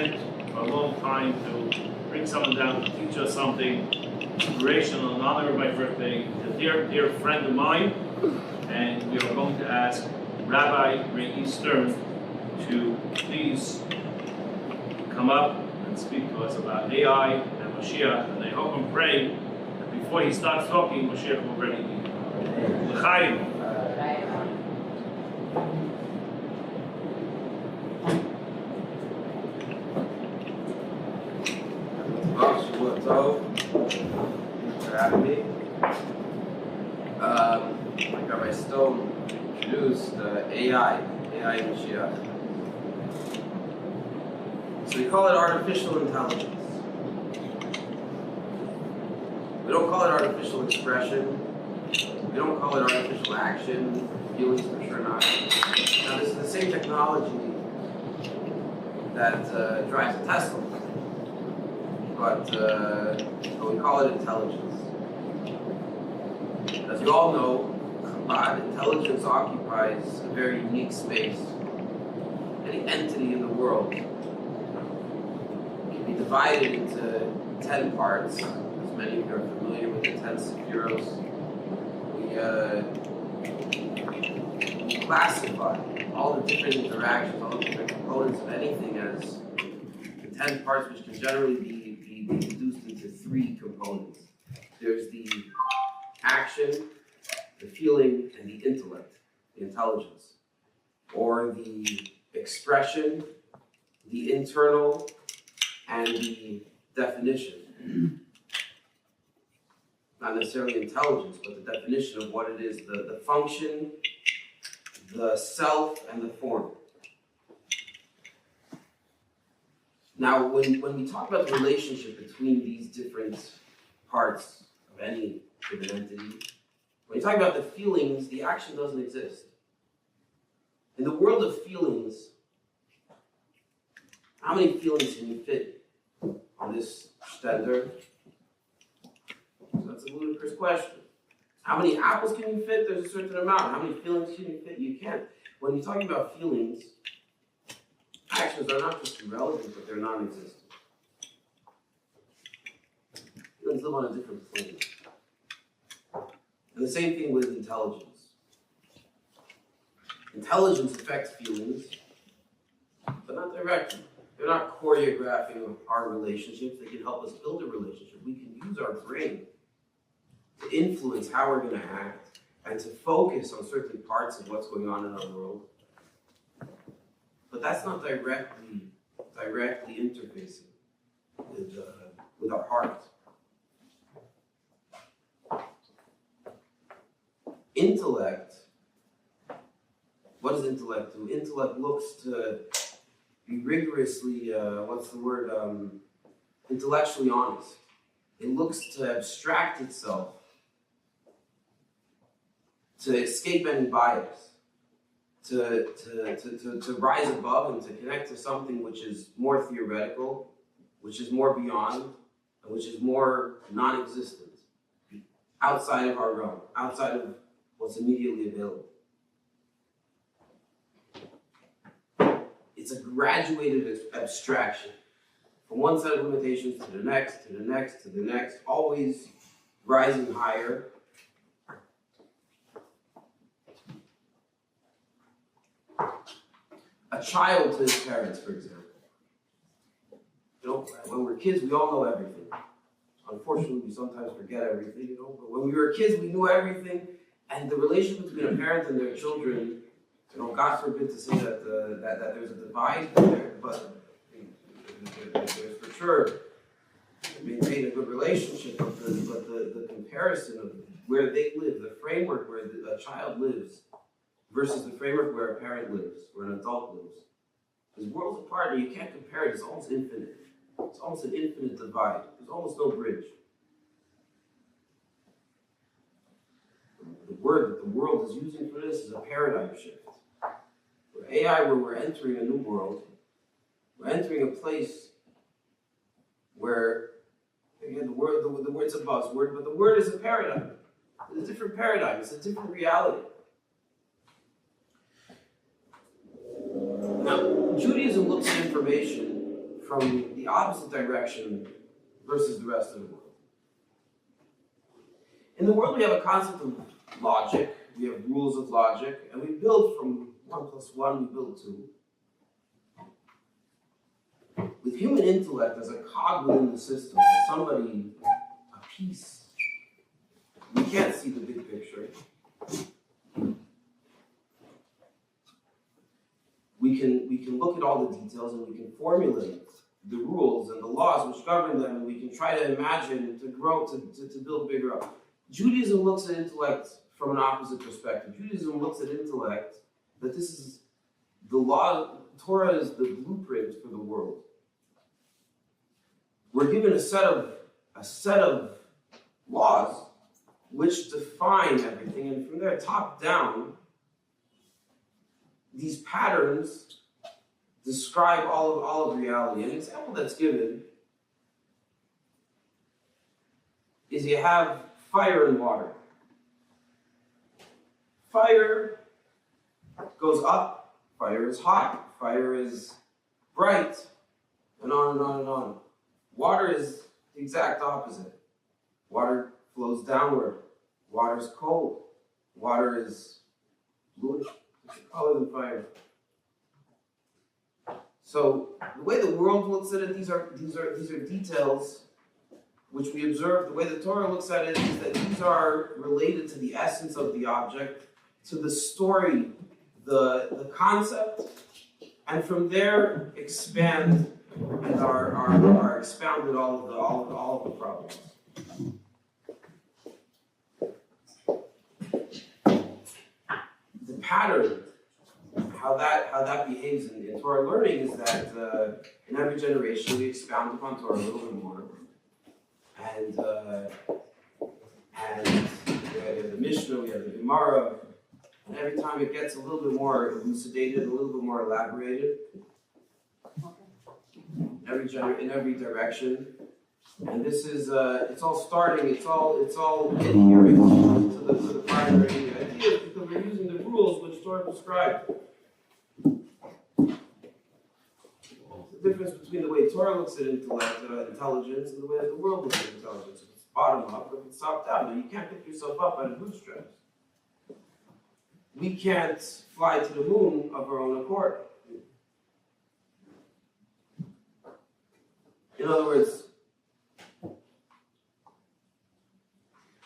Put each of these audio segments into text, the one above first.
meant for a long time to bring someone down to teach us something inspirational in honor of my birthday. A dear friend of mine, and we are going to ask Rabbi Ray Stern to please come up and speak to us about AI and Mashiach. And I hope and pray that before he starts talking, Mashiach will already be here. L'chaim. Thanks for having me. Like Rabbi Stone introduced AI and Mashiach. So we call it artificial intelligence. We don't call it artificial expression. We don't call it artificial action. Feelings for sure not. Now this is the same technology that drives a Tesla. But we call it intelligence. As you all know, intelligence occupies a very unique space. Any entity in the world can be divided into 10 parts. As many of you are familiar with the 10 sephiros. We classify all the different interactions, all the different components of anything as the 10 parts, which can generally be reduced into 3 components. There's the action, the feeling, and the intellect, the intelligence. Or the expression, the internal, and the definition. Not necessarily intelligence, but the definition of what it is, the function, the self, and the form. Now, when we talk about the relationship between these different parts of any given entity, when you talk about the feelings, the action doesn't exist. In the world of feelings, how many feelings can you fit on this stender? So that's a ludicrous question. How many apples can you fit? There's a certain amount. How many feelings can you fit? You can't. When you're talking about feelings, actions are not just irrelevant, but they're non-existent. Feelings live on a different plane. And the same thing with intelligence. Intelligence affects feelings, but not directly. They're not choreographing our relationships. They can help us build a relationship. We can use our brain to influence how we're going to act and to focus on certain parts of what's going on in our world. But that's not directly interfacing with our heart. Intellect, what does intellect do? Intellect looks to be rigorously, intellectually honest. It looks to abstract itself, to escape any bias, to rise above and to connect to something which is more theoretical, which is more beyond, and which is more non-existent, outside of our realm, outside of what's immediately available. It's a graduated abstraction from one set of limitations to the next, to the next, to the next, always rising higher. A child to his parents, for example. When we're kids, we all know everything. Unfortunately, we sometimes forget everything, but when we were kids, we knew everything. And the relationship between a parent and their children, God forbid to say that there's a divide there, but there's for sure maintain a good relationship. But the comparison of where they live, the framework where a child lives, versus the framework where a parent lives, where an adult lives, there's worlds apart, and you can't compare it. It's almost infinite. It's almost an infinite divide. There's almost no bridge. The word that the world is using for this is a paradigm shift. For AI, where we're entering a new world, we're entering a place where, again, the word's a buzzword, but the word is a paradigm. It's a different paradigm. It's a different reality. Now, Judaism looks at information from the opposite direction versus the rest of the world. In the world, we have a concept of logic. We have rules of logic, and we build from 1 plus 1, we build 2. With human intellect as a cog within the system, as somebody, a piece, we can't see the big picture. We can look at all the details and we can formulate the rules and the laws which govern them, and we can try to imagine, to grow, to build bigger up. Judaism looks at intellect from an opposite perspective. Judaism looks at intellect that this is the law. Torah is the blueprint for the world. We're given a set of laws which define everything, and from there, top down, these patterns describe all of reality. An example that's given is you have fire and water. Fire goes up, fire is hot, fire is bright, and on and on and on. Water is the exact opposite. Water flows downward. Water is cold. Water is bluish, different color than fire. So the way the world looks at it, these are details which we observe. The way the Torah looks at it is that these are related to the essence of the object, to the story, the concept, and from there expand and are expounded all of the problems. The pattern, how that behaves in Torah learning is that in every generation we expound upon Torah a little bit more, and we have the Mishnah, we have the Gemara, and every time it gets a little bit more elucidated, a little bit more elaborated. In every direction, and this is it's all starting. It's all adhering to the primary idea because we're using the rules which Torah prescribed. The difference between the way Torah looks at intelligence and the way that the world looks at intelligence. If it's bottom up, if it's top down, now you can't pick yourself up out of bootstraps. We can't fly to the moon of our own accord. In other words,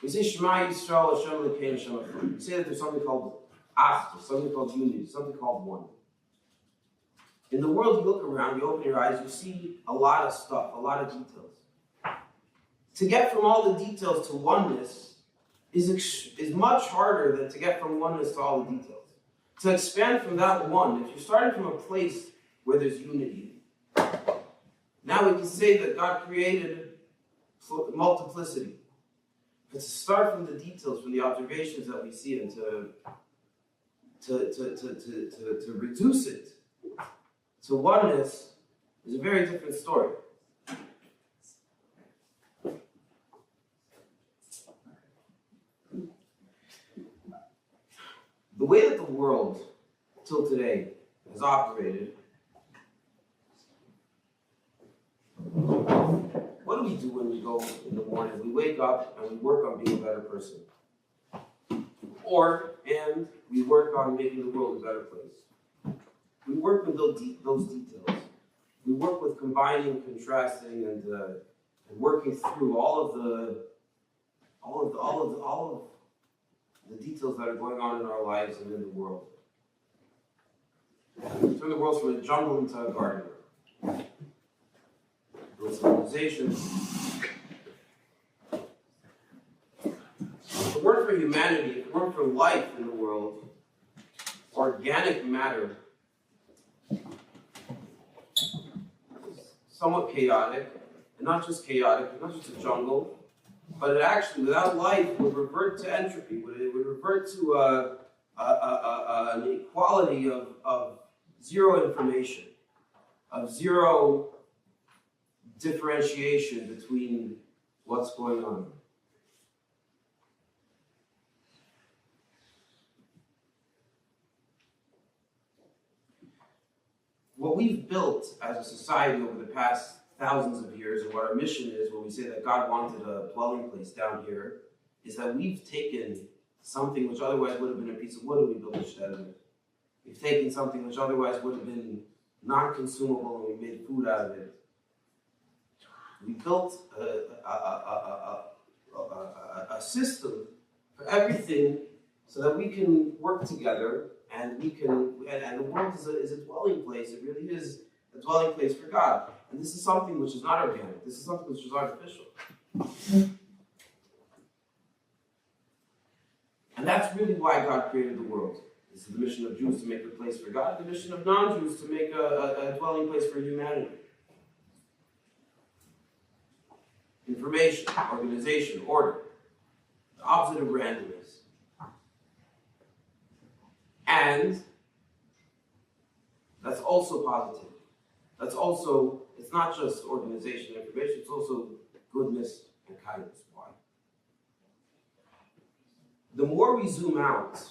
we say Shema Yisrael Hashem Elokeinu Hashem Echad. We say that there's something called Achdos, something called unity, something called one. In the world, you look around, you open your eyes, you see a lot of stuff, a lot of details. To get from all the details to oneness is much harder than to get from oneness to all the details. To expand from that one, if you're starting from a place where there's unity, now we can say that God created multiplicity. But to start from the details, from the observations that we see, and to reduce it to oneness is a very different story. The way that the world, till today, has operated, what do we do when we go in the morning? We wake up and we work on being a better person. And we work on making the world a better place. We work with those details. We work with combining, contrasting, and working through all of the details that are going on in our lives and in the world. We turn the world from a jungle into a garden. Civilization. If it weren't for humanity, if it weren't for life in the world, organic matter is somewhat chaotic, and not just chaotic, not just a jungle, but it actually, without life, would revert to entropy. It would revert to an equality of zero information, of zero differentiation between what's going on. what we've built as a society over the past thousands of years, and what our mission is when we say that God wanted a dwelling place down here, is that we've taken something which otherwise would have been a piece of wood and we built a shed of it. We've taken something which otherwise would have been non-consumable and we made food out of it. We built a system for everything so that we can work together and the world is a dwelling place. It really is a dwelling place for God. And this is something which is not organic. This is something which is artificial. And that's really why God created the world. This is the mission of Jews to make a place for God, the mission of non-Jews to make a dwelling place for humanity. Information, organization, order, the opposite of randomness. And that's also positive. That's also, it's not just organization and information, it's also goodness and kindness. Why? The more we zoom out,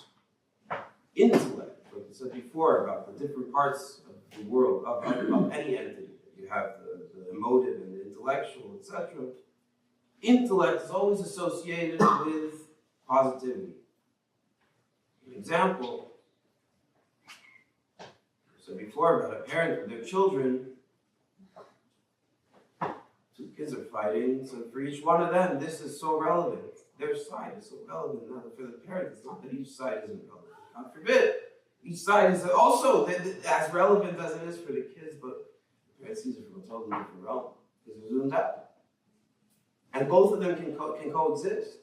intellect, like I said before about the different parts of the world, of any entity, you have the emotive and the intellectual, etc. Intellect is always associated with positivity. An example, I said before about a parent with their children. Two kids are fighting, so for each one of them, this is so relevant. Their side is so relevant. Now, for the parent, it's not that each side isn't relevant. God forbid. Each side is also as relevant as it is for the kids, but the parent sees it from a totally different realm. Because it's zoomed out. And both of them can coexist.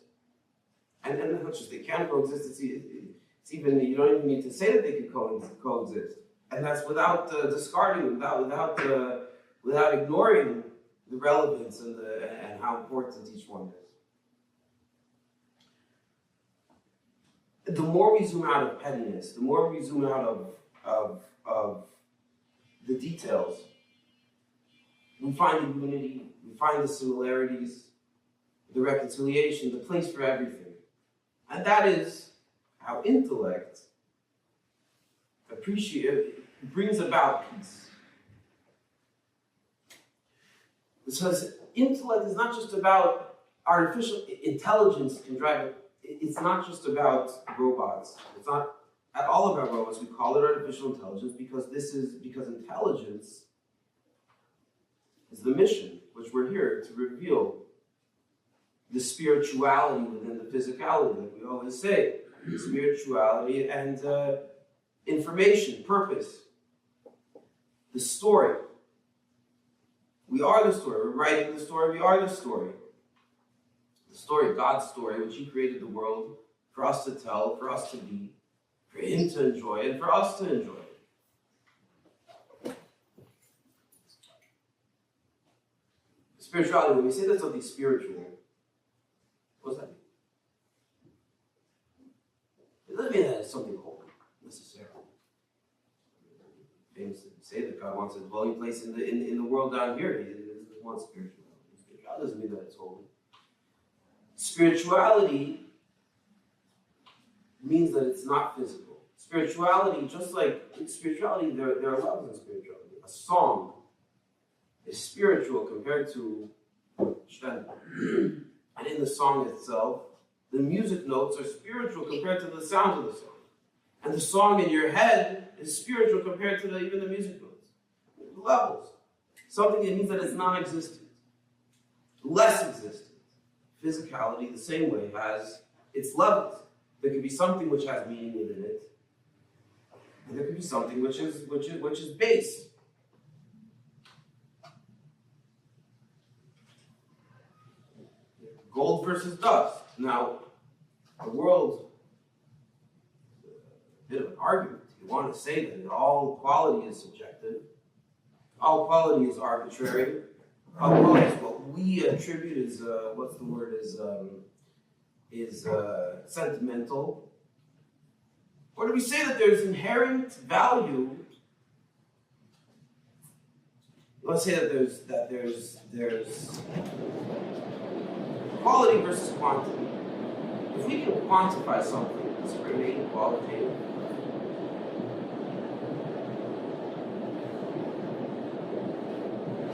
And not just they can coexist, it's even, you don't even need to say that they can coexist. And that's without discarding, without ignoring the relevance and how important each one is. The more we zoom out of pettiness, the more we zoom out of the details, we find the unity, we find the similarities, the reconciliation, the place for everything. And that is how intellect brings about peace. Because intellect is not just about artificial intelligence can drive it. It's not just about robots. It's not at all about robots. We call it artificial intelligence because intelligence is the mission which we're here to reveal. The spirituality within the physicality, like we always say, the spirituality and information, purpose, the story. We are the story. We're writing the story. We are the story. The story, God's story, which He created the world for us to tell, for us to be, for Him to enjoy, and for us to enjoy. Spirituality, when we say that something spiritual, what does that mean? It doesn't mean that it's something holy, necessarily. Famous to say that God wants a dwelling place in the world down here. He doesn't want spirituality. Spirituality doesn't mean that it's holy. Spirituality means that it's not physical. Spirituality, just like in spirituality, there are levels in spirituality. A song is spiritual compared to Shten. And in the song itself, the music notes are spiritual compared to the sound of the song. And the song in your head is spiritual compared to even the music notes. Levels. Something that means that it's non-existent. Less existent. Physicality, the same way, has its levels. There could be something which has meaning within it. And there could be something which is base. Gold versus dust. Now, the world is a bit of an argument. You want to say that all quality is subjective. All quality is arbitrary. All quality is what we attribute is, sentimental. Or do we say that there's inherent value? Let's say that there's quality versus quantity. If we can quantify something, does it remain qualitative?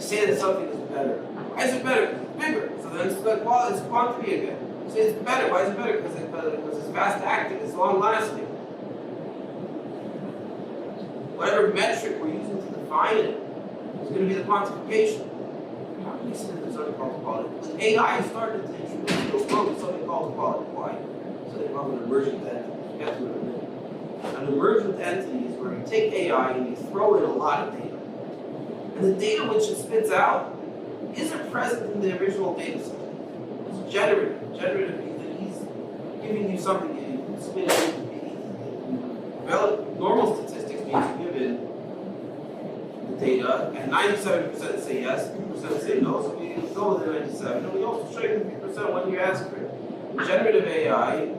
say that something is better. Why is it better? Because it's bigger. So then it's quantity again. You say it's better. Why is it better? Because it's fast acting, it's long lasting. Whatever metric we're using to define it is going to be the quantification. How can we say that there's something called quality? When AI started to introduce the world to something called quality. Why? Something called an emergent entity. Get to it in a minute. An emergent entity is where you take AI and you throw in a lot of data. And the data which it spits out isn't present in the original data set. It's generative. Generative means that he's giving you something you spit in. Normal statistics means you give in the data, and 97% say yes, 3% say no, so we go with the 97, and we also show you the 3% when you ask for it. In generative AI,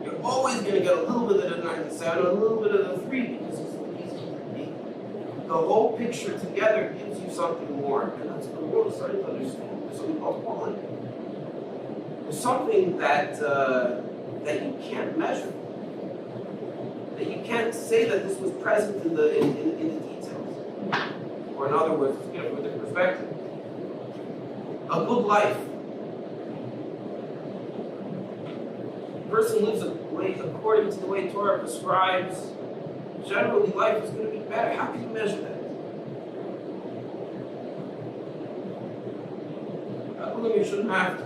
you're always going to get a little bit of the 97 or a little bit of the 3 because the whole picture together gives you something more. And that's what the world is starting to understand. There's something called quality. There's something that you can't measure. That you can't say that this was present in the details. Or in other words, let's get it from a different perspective. A good life. A person lives according to the way Torah prescribes. Generally, life is going to be better. How can you measure that? I believe you shouldn't have to.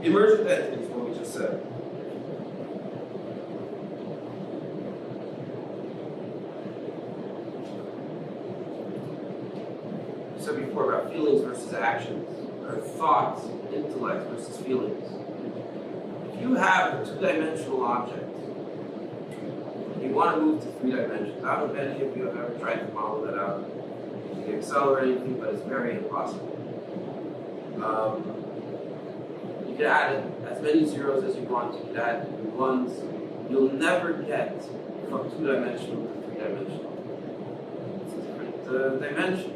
Emergent entity is what we just said. We said before about feelings versus actions, or thoughts, intellect versus feelings. If you have a two-dimensional object, you want to move to 3 dimensions. I don't know if any of you have ever tried to model that out. You can accelerate anything, but it's very impossible. You can add as many zeros as you want. You can add ones. You'll never get from 2-dimensional to 3-dimensional. It's a different dimension.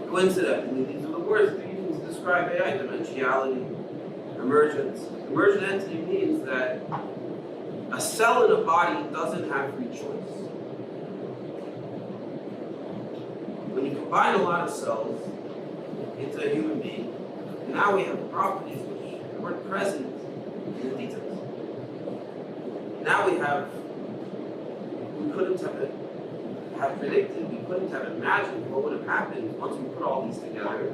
Coincidentally, these are the words that you use to describe AI: dimensionality, emergence. Emergent entity means that a cell in a body doesn't have free choice. When you combine a lot of cells into a human being, now we have properties which weren't present in the details. Now we couldn't have predicted, we couldn't have imagined what would have happened once we put all these together.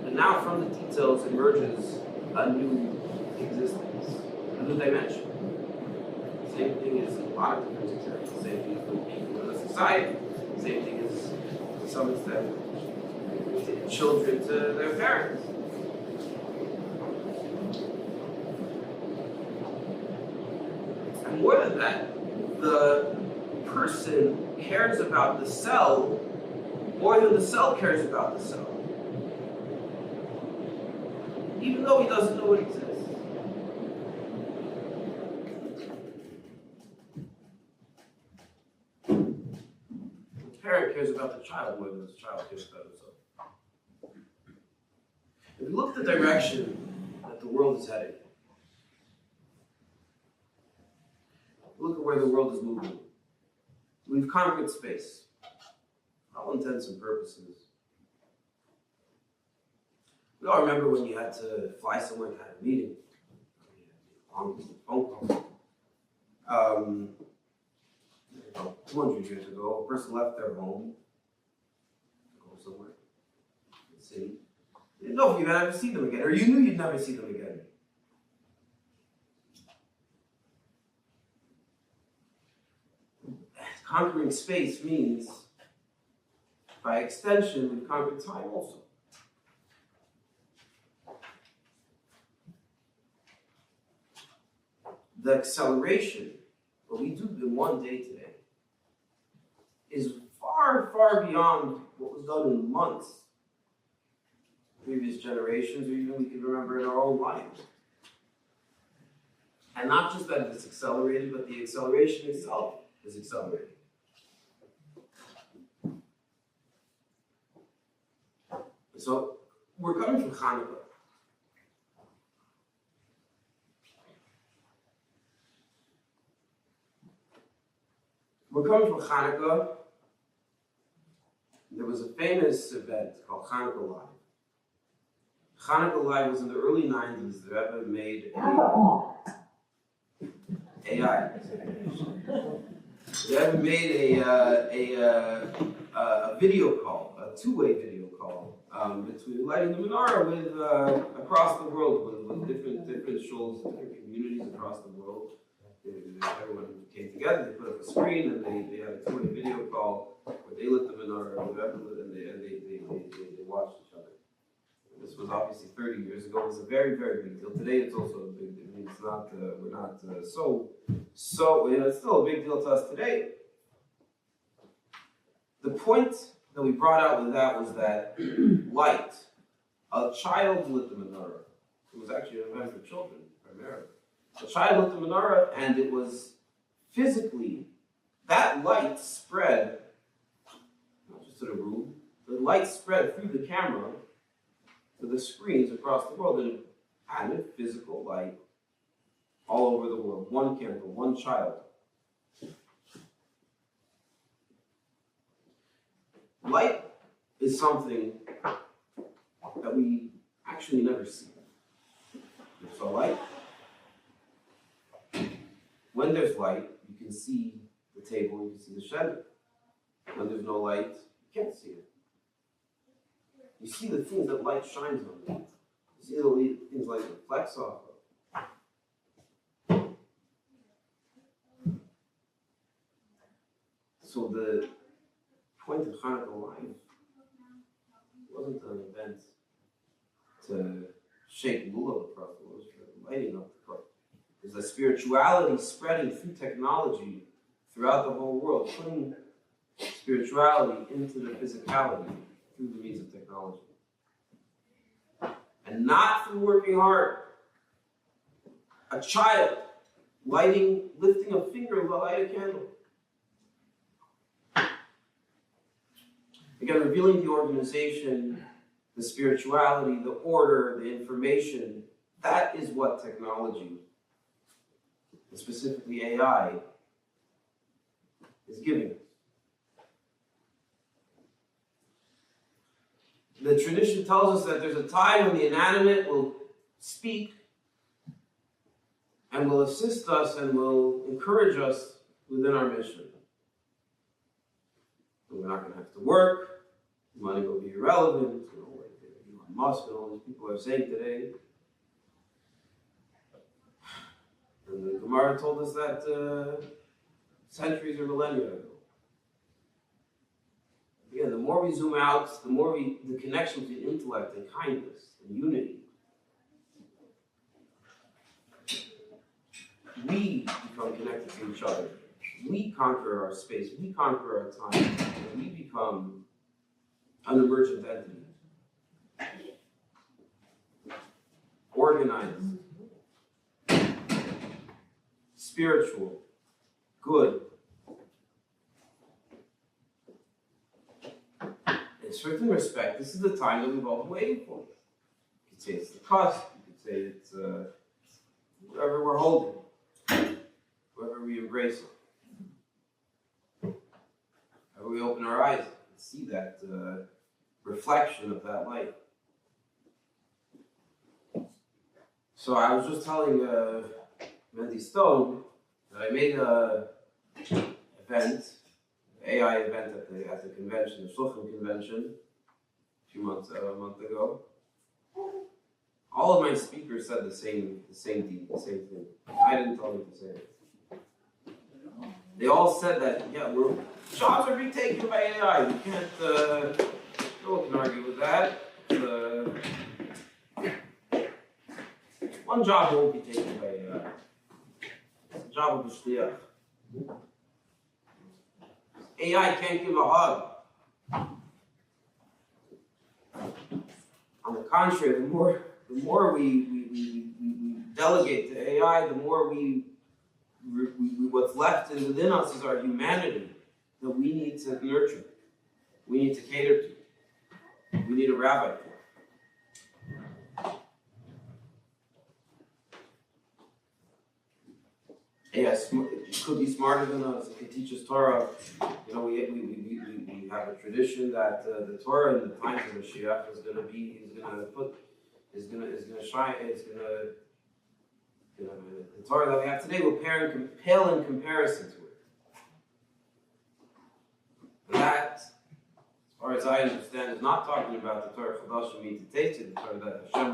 And now from the details emerges a new existence, a new dimension. Same thing is in a lot of different examples. Same thing with people in a society. Same thing is, to some extent, children to their parents. And more than that, the person cares about the cell more than the cell cares about the cell. Even though he doesn't know it exists. The parent cares about the child more than the child cares about himself. If you look at the direction that the world is heading, look at where the world is moving. We've conquered space, for all intents and purposes. We all remember when you had to fly somewhere and had a meeting. Long phone call. 200 years ago, a person left their home to go somewhere, the city. You didn't know if you'd ever see them again, or you knew you'd never see them again. Conquering space means, by extension, we've conquered time also. The acceleration, what we do in one day today, is far, far beyond what was done in months, previous generations, or even we can remember in our own lives. And not just that it's accelerated, but the acceleration itself is accelerated. So we're coming from Hanukkah. We're coming from Hanukkah. There was a famous event called Hanukkah Live. Hanukkah Live was in the early 90s. The Rebbe made AI. The Rebbe made a video call, a two-way video call between lighting the menorah with across the world with different shuls, different communities across the world. Everyone came together. They put up a screen and they had a two-way video call where they lit the menorah and the Rebbe lit, and they watched each other. This was obviously 30 years ago. It was a very, very big deal. Today it's also a big deal. I mean, it's not, we're not so, it's still a big deal to us today. The point that we brought out with that was that light, a child lit the menorah. It was actually an event for children, primarily. A child lit the menorah, and it was physically, that light spread, not just to the room, the light spread through the camera to the screens across the world, and it added physical light all over the world. One candle, one child. Light is something that we actually never see. So light, when there's light, you can see the table, you can see the shed. When there's no light, you can't see it. You see the things that light shines on. You see the things light reflects off of. So the point of Hanukkah Live wasn't an event to shake lulav across the world, lighting up the cup. There's a spirituality spreading through technology throughout the whole world, putting spirituality into the physicality through the means of technology. And not through working hard. A child lifting a finger to light a candle. Again, revealing the organization, the spirituality, the order, the information. That is what technology, and specifically AI, is giving us. The tradition tells us that there's a time when the inanimate will speak and will assist us and will encourage us within our mission. And we're not going to have to work. Money will be irrelevant. Like Elon Musk and all these people are saying today. And the Gemara told us that centuries or millennia ago. Again, the more we zoom out, the more the connection between intellect and kindness and unity. We become connected to each other. We conquer our space. We conquer our time. And we become an emergent entity. Organized. Spiritual. Good. In a certain respect, this is the time that we've all been waiting for. You could say it's the cusp. You could say it's whatever we're holding. Whatever we embrace it. However we open our eyes and see that reflection of that light. So I was just telling Mandy Stone that I made an event, AI event at the convention, the Shulchan convention, a month ago. All of my speakers said the same thing. I didn't tell them to say it. They all said that, yeah, jobs are being taken by AI. We can't, no one can argue with that. One job won't be taken by AI. It's the job of the shliach. AI can't give a hug. On the contrary, the more we delegate to AI, the more what's left within us is our humanity that we need to nurture. We need to cater to. We need a rabbi for. Yes, it could be smarter than us. It could teach us Torah. You know, we have a tradition that the Torah in the times of Mashiach is going to shine. The Torah that we have today will pale in comparison to it. And that, as far as I understand, is not talking about the Torah Chadash and to taste it, the Torah that Hashem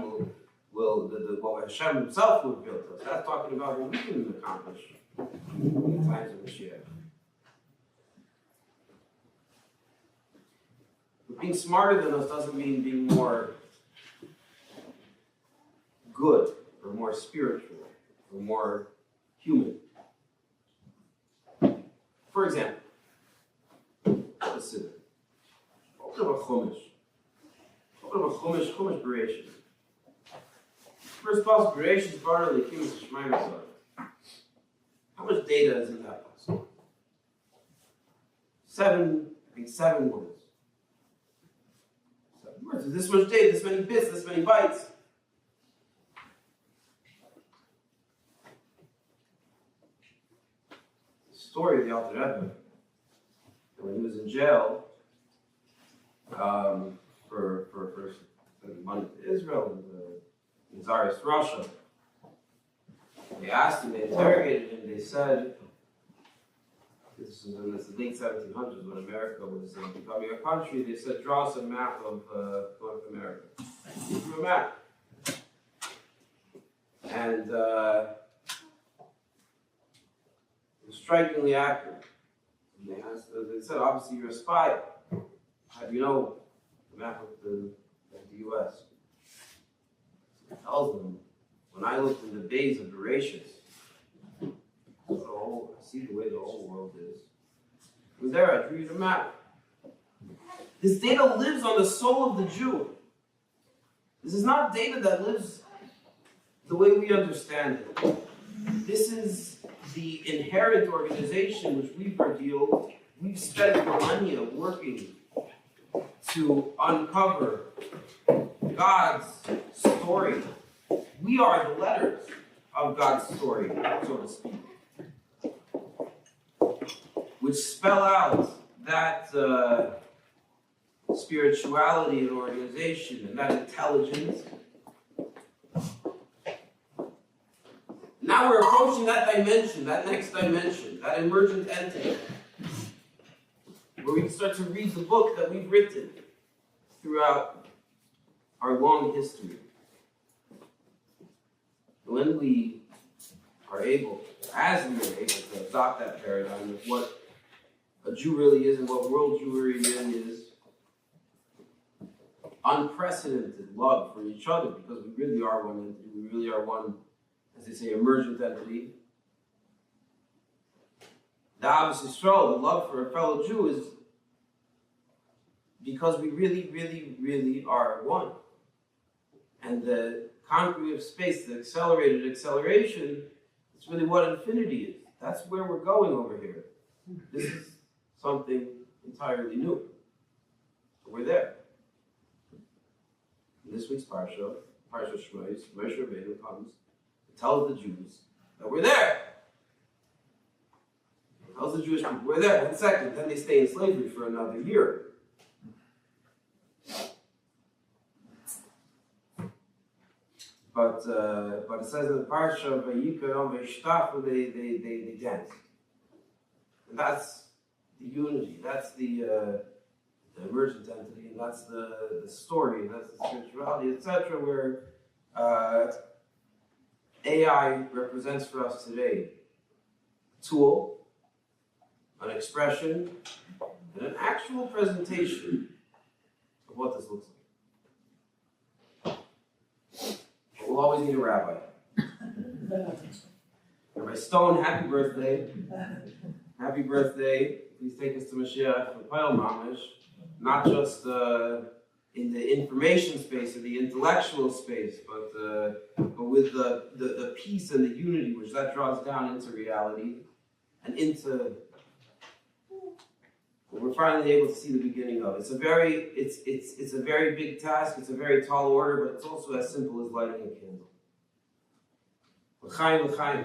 what Hashem himself will reveal to us. That's talking about what we can accomplish in the times of Mashiach. But being smarter than us doesn't mean being more good or more spiritual or more human. For example, consider. Open up a Chumash. Open up a Chumash creation. First possible creation is part of the Kimus Shemaim Yisrael. How much data is in that possible? 7 words. 7 words. There's this much data, this many bits, this many bytes. The story of the Alter Rebbe, when he was in jail for sending money to Israel and in Tsarist Russia. They asked him, they interrogated him, they said, this was in the late 1700s when America was becoming a country, they said, draw us a map of North America. He drew a map. And it was strikingly accurate. And they said, obviously you're a spy. How do you know the map of the U.S.? Tells them, when I looked in the bays of Bereshit, I see the way the whole world is. It was there, I drew you the map. This data lives on the soul of the Jew. This is not data that lives the way we understand it. This is the inherent organization which we've revealed. We've spent millennia working to uncover God's story. We are the letters of God's story, so to speak, which spell out that spirituality and organization and that intelligence. Now we're approaching that dimension, that next dimension, that emergent entity, where we can start to read the book that we've written throughout our long history. When we are able, as we are able to adopt that paradigm of what a Jew really is and what world Jewry really is, unprecedented love for each other, because we really are one entity, we really are one, as they say, emergent entity. The Ahavas Yisrael, the love for a fellow Jew, is because we really, really, really are one. And the concrete of space, the accelerated acceleration, it's really what infinity is. That's where we're going over here. This is something entirely new. So we're there. In this week's Parsha Shmos, Moshe Rabbeinu comes and tells the Jews that we're there. He tells the Jewish people, we're there. 1 second, then they stay in slavery for another year. But it says in the Parsha of Vayikra Vayishtachu, they dance. And that's the unity, that's the emergent entity, and that's the story, and that's the spirituality, etc., where AI represents for us today a tool, an expression, and an actual presentation of what this looks like. We'll always need a rabbi. Rabbi Stone, happy birthday. Happy birthday. Please take us to Mashiach for Pile Mamish, not just in the information space or the intellectual space, but with the peace and the unity which that draws down into reality and into what we're finally able to see the beginning of. It's a very big task, it's a very tall order, but it's also as simple as lighting a candle. L'chaim, l'chaim.